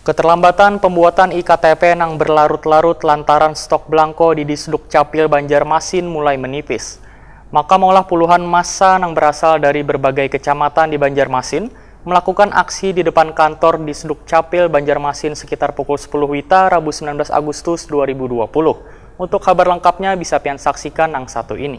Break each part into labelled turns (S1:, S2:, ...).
S1: Keterlambatan pembuatan IKTP nang berlarut-larut lantaran stok belangko di Disduk Capil Banjarmasin mulai menipis. Maka maulah puluhan massa nang berasal dari berbagai kecamatan di Banjarmasin melakukan aksi di depan kantor Disduk Capil Banjarmasin sekitar pukul 10 WITA Rabu 19 Agustus 2020. Untuk kabar lengkapnya bisa pian saksikan yang satu ini.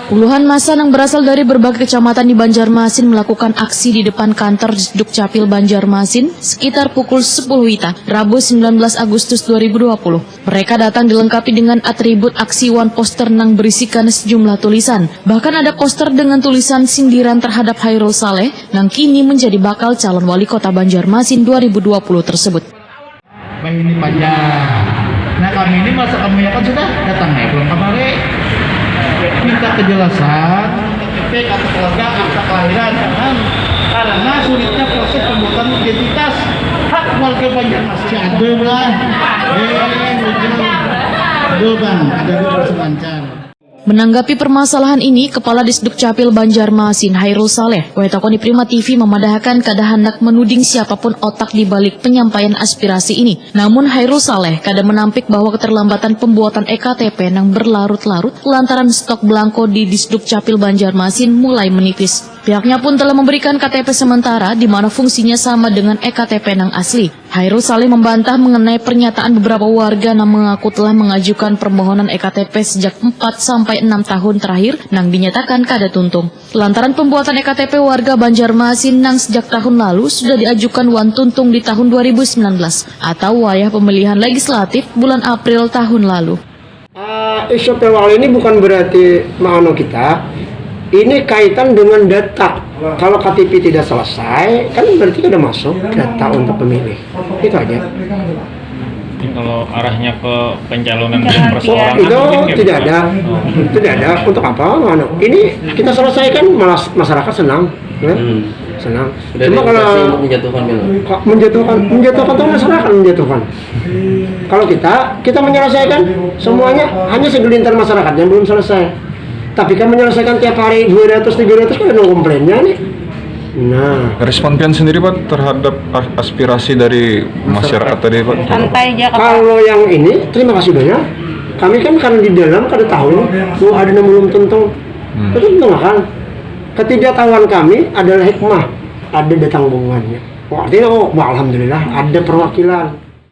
S2: Puluhan massa yang berasal dari berbagai kecamatan di Banjarmasin melakukan aksi di depan kantor Disduk Capil Banjarmasin sekitar pukul 10 WITA, Rabu 19 Agustus 2020. Mereka datang dilengkapi dengan atribut aksi one poster yang berisikan sejumlah tulisan. Bahkan ada poster dengan tulisan sindiran terhadap Hairul Saleh yang kini menjadi bakal calon wali kota Banjarmasin 2020 tersebut.
S3: Baik, ini pajak. Nah, kami ini masa kami kan sudah datang belum kemarin. Minta kejelasan KTP, kartu keluarga, akta kelahiran, karena sulitnya proses pembuatan identitas hak warga Banjarmasin. Aduh lah, aduh bang, ada di proses lancar.
S2: Menanggapi permasalahan ini, Kepala Disduk Capil Banjarmasin Hairul Saleh, Wetakoni Prima TV memadahkan kada hendak menuding siapapun otak di balik penyampaian aspirasi ini. Namun Hairul Saleh kada menampik bahwa keterlambatan pembuatan EKTP yang berlarut-larut lantaran stok belangko di Disduk Capil Banjarmasin mulai menipis. Pihaknya pun telah memberikan KTP sementara di mana fungsinya sama dengan EKTP yang asli. Hairul Saleh membantah mengenai pernyataan beberapa warga yang mengaku telah mengajukan permohonan EKTP sejak 4 sampai 6 tahun terakhir yang dinyatakan kada tuntung. Lantaran pembuatan EKTP warga Banjarmasin yang sejak tahun lalu sudah diajukan wan tuntung di tahun 2019 atau wayah pemilihan legislatif bulan April tahun lalu.
S4: Isu pewal ini bukan berarti ma'ano kita. Ini kaitan dengan data. Kalau KTP tidak selesai, kan berarti sudah masuk data untuk pemilih. Itu aja.
S5: Kalau arahnya ke pencalonan dan perseorangan
S4: itu tidak ada. Tidak ada. Untuk apa? Ini kita selesaikan, malah masyarakat senang. Ya? Senang. Cuma kalau menjatuhkan tuh masyarakat menjatuhkan. Kalau kita menyelesaikan semuanya, hanya segelintir masyarakat yang belum selesai. Tapi kan menyelesaikan tiap hari 200-300 kan ada komplainnya nih. Nah,
S6: respon pian sendiri Pak terhadap aspirasi dari masyarakat tadi Pak?
S4: Kalau yang ini terima kasih banyak. Kami kan karena di dalam kada tahu ada yang belum tentu. Itu kan ketidaktahuan kami adalah hikmah, ada datang hubungannya. Wah, artinya alhamdulillah ada perwakilan.